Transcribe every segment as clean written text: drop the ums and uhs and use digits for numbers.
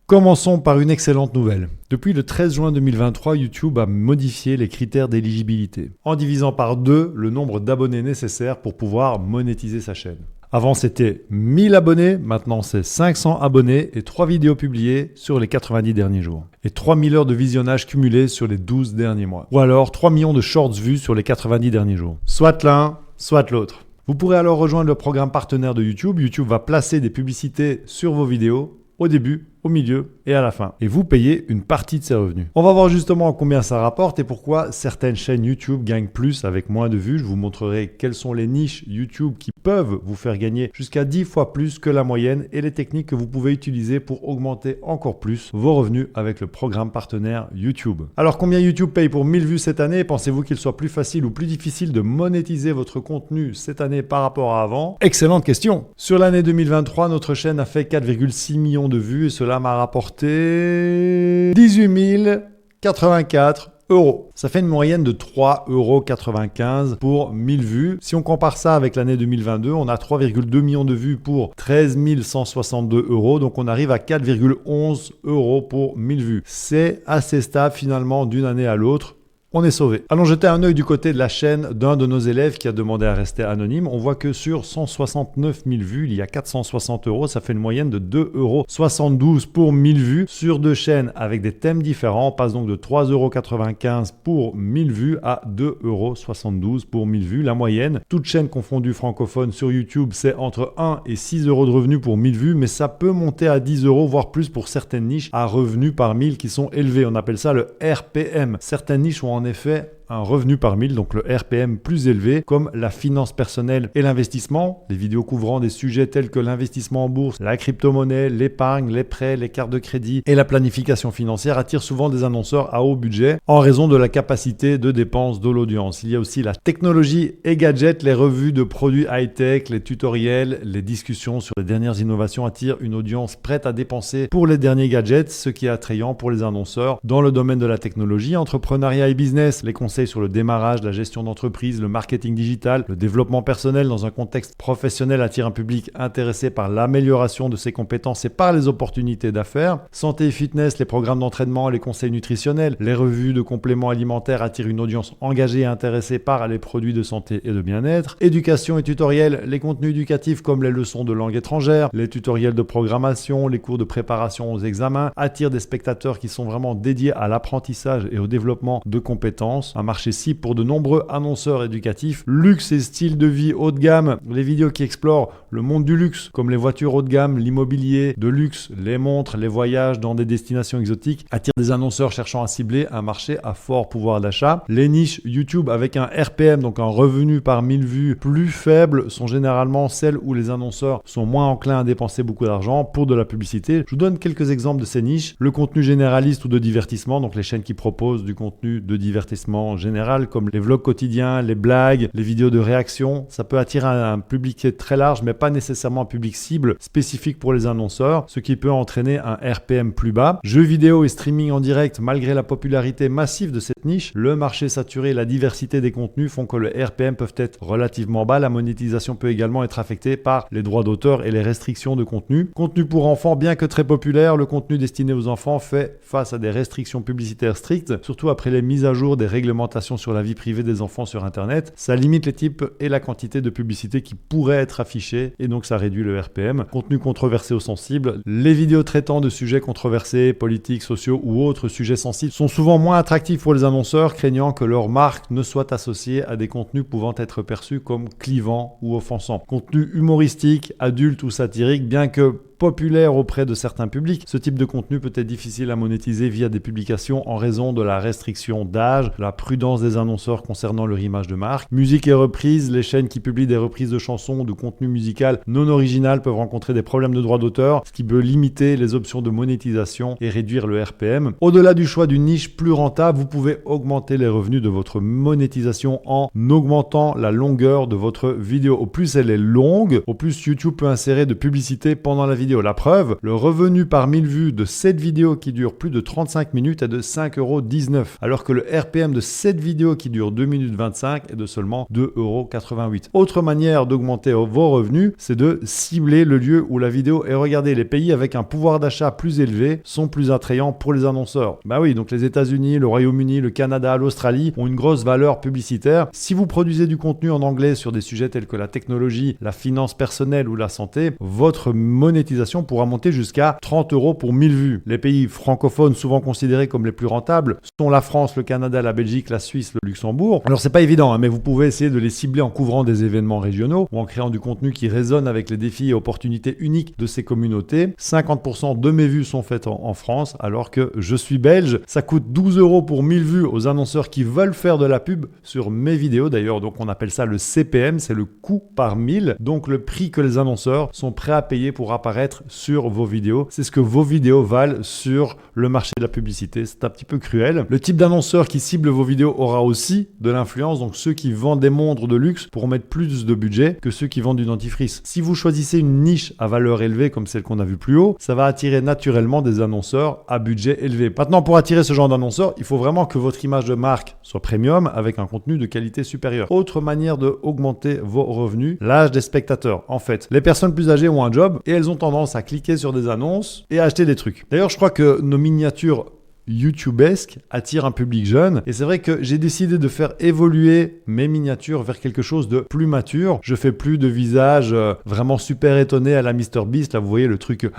Commençons par une excellente nouvelle. Depuis le 13 juin 2023, YouTube a modifié les critères d'éligibilité, en divisant par 2 le nombre d'abonnés nécessaires pour pouvoir monétiser sa chaîne. Avant, c'était 1000 abonnés, maintenant c'est 500 abonnés et 3 vidéos publiées sur les 90 derniers jours. Et 3000 heures de visionnage cumulées sur les 12 derniers mois. Ou alors 3 millions de shorts vus sur les 90 derniers jours. Soit l'un, soit l'autre. Vous pourrez alors rejoindre le programme partenaire de YouTube. YouTube va placer des publicités sur vos vidéos au début, au milieu et à la fin. Et vous payez une partie de ces revenus. On va voir justement combien ça rapporte et pourquoi certaines chaînes YouTube gagnent plus avec moins de vues. Je vous montrerai quelles sont les niches YouTube qui peuvent vous faire gagner jusqu'à 10 fois plus que la moyenne et les techniques que vous pouvez utiliser pour augmenter encore plus vos revenus avec le programme partenaire YouTube. Alors combien YouTube paye pour 1000 vues cette année? Pensez-vous qu'il soit plus facile ou plus difficile de monétiser votre contenu cette année par rapport à avant? Excellente question. Sur l'année 2023, notre chaîne a fait 4,6 millions de vues et cela m'a rapporté 18 084 €. Ça fait une moyenne de 3,95 € pour 1000 vues. Si on compare ça avec l'année 2022, on a 3,2 millions de vues pour 13 162 €. Donc on arrive à 4,11 € pour 1000 vues. C'est assez stable finalement d'une année à l'autre. On est sauvé. Allons jeter un œil du côté de la chaîne d'un de nos élèves qui a demandé à rester anonyme. On voit que sur 169 000 vues, il y a 460 €. Ça fait une moyenne de 2,72 € pour 1000 vues. Sur 2 chaînes avec des thèmes différents, on passe donc de 3,95 € pour 1000 vues à 2,72 € pour 1000 vues. La moyenne, toute chaîne confondue francophone sur YouTube, c'est entre 1 et 6 € de revenus pour 1000 vues, mais ça peut monter à 10 €, voire plus pour certaines niches à revenus par 1000 qui sont élevés. On appelle ça le RPM. Certaines niches ont en effet un revenu par 1000, donc le RPM plus élevé, comme la finance personnelle et l'investissement. Des vidéos couvrant des sujets tels que l'investissement en bourse, la crypto-monnaie, l'épargne, les prêts, les cartes de crédit et la planification financière attirent souvent des annonceurs à haut budget en raison de la capacité de dépense de l'audience. Il y a aussi la technologie et gadgets, les revues de produits high-tech, les tutoriels, les discussions sur les dernières innovations attirent une audience prête à dépenser pour les derniers gadgets, ce qui est attrayant pour les annonceurs. Dans le domaine de la technologie, entrepreneuriat et business, les conseils sur le démarrage, la gestion d'entreprise, le marketing digital, le développement personnel dans un contexte professionnel attire un public intéressé par l'amélioration de ses compétences et par les opportunités d'affaires. Santé et fitness, les programmes d'entraînement, les conseils nutritionnels, les revues de compléments alimentaires attirent une audience engagée et intéressée par les produits de santé et de bien-être. Éducation et tutoriels, les contenus éducatifs comme les leçons de langue étrangère, les tutoriels de programmation, les cours de préparation aux examens attirent des spectateurs qui sont vraiment dédiés à l'apprentissage et au développement de compétences. Un marché cible pour de nombreux annonceurs éducatifs. Luxe et style de vie haut de gamme, les vidéos qui explorent le monde du luxe, comme les voitures haut de gamme, l'immobilier de luxe, les montres, les voyages dans des destinations exotiques, attirent des annonceurs cherchant à cibler un marché à fort pouvoir d'achat. Les niches YouTube avec un RPM, donc un revenu par 1000 vues plus faible, sont généralement celles où les annonceurs sont moins enclins à dépenser beaucoup d'argent pour de la publicité. Je vous donne quelques exemples de ces niches. Le contenu généraliste ou de divertissement, donc les chaînes qui proposent du contenu de divertissement général comme les vlogs quotidiens, les blagues, les vidéos de réaction. Ça peut attirer un public très large mais pas nécessairement un public cible spécifique pour les annonceurs, ce qui peut entraîner un RPM plus bas. Jeux vidéo et streaming en direct, malgré la popularité massive de cette niche, le marché saturé et la diversité des contenus font que le RPM peuvent être relativement bas. La monétisation peut également être affectée par les droits d'auteur et les restrictions de contenu. Contenu pour enfants, bien que très populaire, le contenu destiné aux enfants fait face à des restrictions publicitaires strictes, surtout après les mises à jour des réglementations sur la vie privée des enfants sur Internet. Ça limite les types et la quantité de publicité qui pourraient être affichées et donc ça réduit le RPM. Contenu controversé ou sensible, les vidéos traitant de sujets controversés, politiques, sociaux ou autres sujets sensibles sont souvent moins attractifs pour les annonceurs, craignant que leur marque ne soit associée à des contenus pouvant être perçus comme clivants ou offensants. Contenu humoristique, adulte ou satirique, bien que populaire auprès de certains publics, ce type de contenu peut être difficile à monétiser via des publications en raison de la restriction d'âge, la prudence des annonceurs concernant leur image de marque. Musique et reprises, les chaînes qui publient des reprises de chansons ou de contenu musical non original peuvent rencontrer des problèmes de droits d'auteur, ce qui peut limiter les options de monétisation et réduire le RPM. Au-delà du choix d'une niche plus rentable, vous pouvez augmenter les revenus de votre monétisation en augmentant la longueur de votre vidéo. Au plus elle est longue, au plus YouTube peut insérer de publicité pendant la vidéo vidéo. La preuve, le revenu par 1000 vues de cette vidéo qui dure plus de 35 minutes est de 5,19 €, alors que le RPM de cette vidéo qui dure 2 minutes 25 est de seulement 2,88 €. Autre manière d'augmenter vos revenus, c'est de cibler le lieu où la vidéo est regardée. Les pays avec un pouvoir d'achat plus élevé sont plus attrayants pour les annonceurs. Bah oui, donc les États-Unis, le Royaume-Uni, le Canada, l'Australie ont une grosse valeur publicitaire. Si vous produisez du contenu en anglais sur des sujets tels que la technologie, la finance personnelle ou la santé, votre monétisation pourra monter jusqu'à 30 € pour 1000 vues. Les pays francophones souvent considérés comme les plus rentables sont la France, le Canada, la Belgique, la Suisse, le Luxembourg. Alors c'est pas évident, hein, mais vous pouvez essayer de les cibler en couvrant des événements régionaux ou en créant du contenu qui résonne avec les défis et opportunités uniques de ces communautés. 50% de mes vues sont faites en France, alors que je suis belge. Ça coûte 12 € pour 1000 vues aux annonceurs qui veulent faire de la pub sur mes vidéos. D'ailleurs, donc on appelle ça le CPM, c'est le coût par 1000. Donc le prix que les annonceurs sont prêts à payer pour apparaître sur vos vidéos. C'est ce que vos vidéos valent sur le marché de la publicité. C'est un petit peu cruel. Le type d'annonceur qui cible vos vidéos aura aussi de l'influence. Donc ceux qui vendent des montres de luxe pourront mettre plus de budget que ceux qui vendent du dentifrice. Si vous choisissez une niche à valeur élevée comme celle qu'on a vue plus haut, ça va attirer naturellement des annonceurs à budget élevé. Maintenant, pour attirer ce genre d'annonceurs, il faut vraiment que votre image de marque soit premium avec un contenu de qualité supérieure. Autre manière d'augmenter vos revenus, l'âge des spectateurs. En fait, les personnes plus âgées ont un job et elles ont tendance à cliquer sur des annonces et à acheter des trucs. D'ailleurs, je crois que nos miniatures YouTubesque attire un public jeune et c'est vrai que j'ai décidé de faire évoluer mes miniatures vers quelque chose de plus mature. Je fais plus de visage vraiment super étonné à la MrBeast, là vous voyez le truc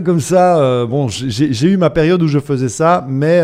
comme ça. Bon, j'ai eu ma période où je faisais ça, mais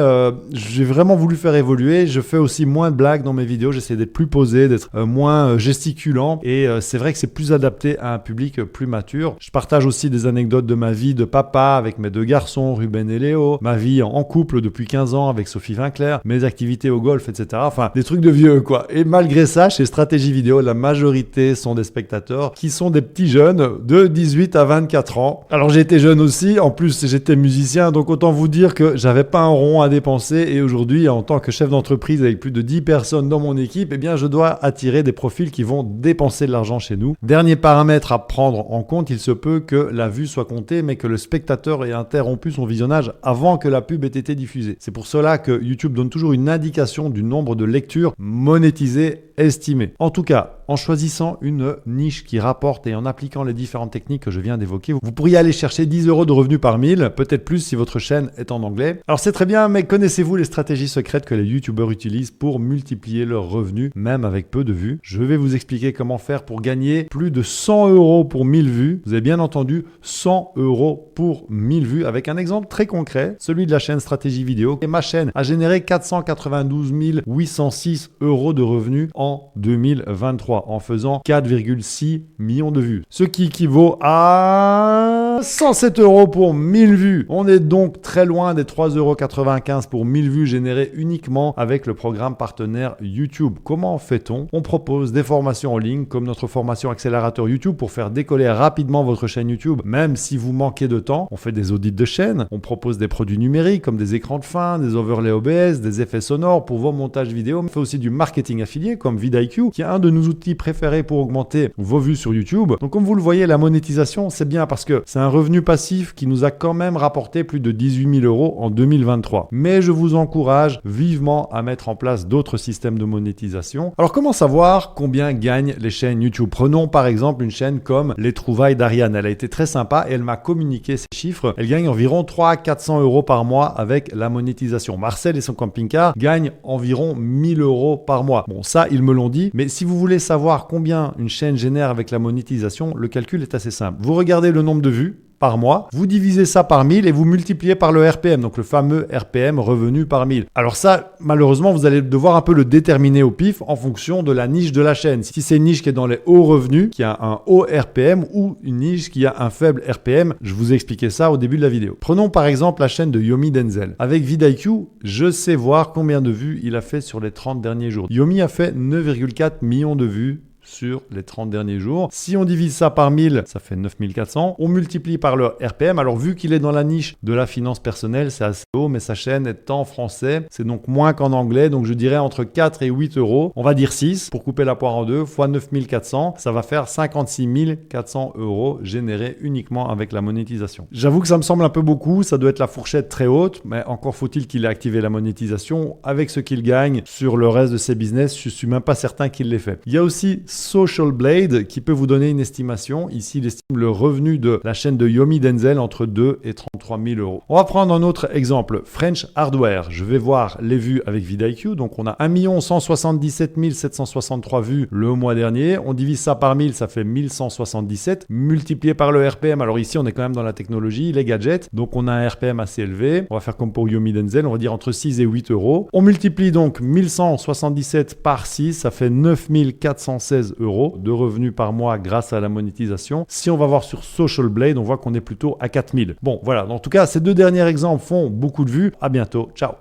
j'ai vraiment voulu faire évoluer. Je fais aussi moins de blagues dans mes vidéos, j'essaie d'être plus posé, d'être moins gesticulant et c'est vrai que c'est plus adapté à un public plus mature. Je partage aussi des anecdotes de ma vie de papa avec mes 2 garçons, Ruben et Léo, ma vie en couple depuis 15 ans avec Sophie Vinclair, mes activités au golf, etc. Enfin, des trucs de vieux, quoi. Et malgré ça, chez Stratégie Vidéo, la majorité sont des spectateurs qui sont des petits jeunes de 18 à 24 ans. Alors, j'ai été jeune aussi. En plus, j'étais musicien. Donc, autant vous dire que j'avais pas un rond à dépenser. Et aujourd'hui, en tant que chef d'entreprise avec plus de 10 personnes dans mon équipe, eh bien, je dois attirer des profils qui vont dépenser de l'argent chez nous. Dernier paramètre à prendre en compte, il se peut que la vue soit comptée, mais que le spectateur ait interrompu son visionnage avant que la pub ait été diffusée. C'est pour cela que YouTube donne toujours une indication du nombre de lectures monétisées estimées. En tout cas, en choisissant une niche qui rapporte et en appliquant les différentes techniques que je viens d'évoquer, vous pourriez aller chercher 10 € de revenus par 1000, peut-être plus si votre chaîne est en anglais. Alors c'est très bien, mais connaissez-vous les stratégies secrètes que les YouTubeurs utilisent pour multiplier leurs revenus, même avec peu de vues? Je vais vous expliquer comment faire pour gagner plus de 100 € pour 1000 vues. Vous avez bien entendu, 100 € pour 1000 vues, avec un exemple très concret, celui de la chaîne Stratégie Vidéo. Et ma chaîne a généré 492 806 € de revenus en 2023 en faisant 4,6 millions de vues. Ce qui équivaut à 107 € pour 1000 vues. On est donc très loin des 3,95 € pour 1000 vues générées uniquement avec le programme partenaire YouTube. Comment fait-on? On propose des formations en ligne comme notre formation accélérateur YouTube pour faire décoller rapidement votre chaîne YouTube, même si vous manquez de temps. On fait des audits de chaîne. On propose des produits numériques comme des écrans de fin, des overlays OBS, des effets sonores pour vos montages vidéo. On fait aussi du marketing affilié comme vidIQ, qui est un de nos outils préférés pour augmenter vos vues sur YouTube. Donc comme vous le voyez, la monétisation, c'est bien parce que c'est un revenu passif qui nous a quand même rapporté plus de 18 000 € en 2023. Mais je vous encourage vivement à mettre en place d'autres systèmes de monétisation. Alors comment savoir combien gagnent les chaînes YouTube? Prenons par exemple une chaîne comme Les Trouvailles d'Ariane. Elle a été très sympa et elle m'a communiqué ces chiffres. Elle gagne environ 300 à 400 € par mois avec la monétisation. Marcel et son camping-car gagnent environ 1000 € par mois. Bon, ça, ils me l'ont dit. Mais si vous voulez savoir combien une chaîne génère avec la monétisation, le calcul est assez simple. Vous regardez le nombre de vues par mois, vous divisez ça par 1000 et vous multipliez par le RPM, donc le fameux RPM revenu par 1000. Alors ça, malheureusement, vous allez devoir un peu le déterminer au pif en fonction de la niche de la chaîne. Si c'est une niche qui est dans les hauts revenus, qui a un haut RPM ou une niche qui a un faible RPM, je vous ai expliqué ça au début de la vidéo. Prenons par exemple la chaîne de Yomi Denzel. Avec vidIQ, je sais voir combien de vues il a fait sur les 30 derniers jours. Yomi a fait 9,4 millions de vues sur les 30 derniers jours. Si on divise ça par 1000, ça fait 9400. On multiplie par le RPM. Alors vu qu'il est dans la niche de la finance personnelle, c'est assez haut, mais sa chaîne est en français. C'est donc moins qu'en anglais. Donc je dirais entre 4 et 8 euros. On va dire 6 pour couper la poire en deux, fois 9400. Ça va faire 56 400 euros générés uniquement avec la monétisation. J'avoue que ça me semble un peu beaucoup. Ça doit être la fourchette très haute, mais encore faut-il qu'il ait activé la monétisation. Avec ce qu'il gagne sur le reste de ses business, je suis même pas certain qu'il l'ait fait. Il y a aussi Social Blade qui peut vous donner une estimation. Ici, il estime le revenu de la chaîne de Yomi Denzel entre 2 et 33 000 euros. On va prendre un autre exemple. French Hardware. Je vais voir les vues avec vidIQ. Donc, on a 1 177 763 vues le mois dernier. On divise ça par 1000, ça fait 1177. Multiplié par le RPM. Alors ici, on est quand même dans la technologie, les gadgets. Donc, on a un RPM assez élevé. On va faire comme pour Yomi Denzel. On va dire entre 6 et 8 euros. On multiplie donc 1177 par 6. Ça fait 9416 euros de revenus par mois grâce à la monétisation. Si on va voir sur Social Blade, on voit qu'on est plutôt à 4000. Bon, voilà. En tout cas, ces deux derniers exemples font beaucoup de vues. À bientôt. Ciao.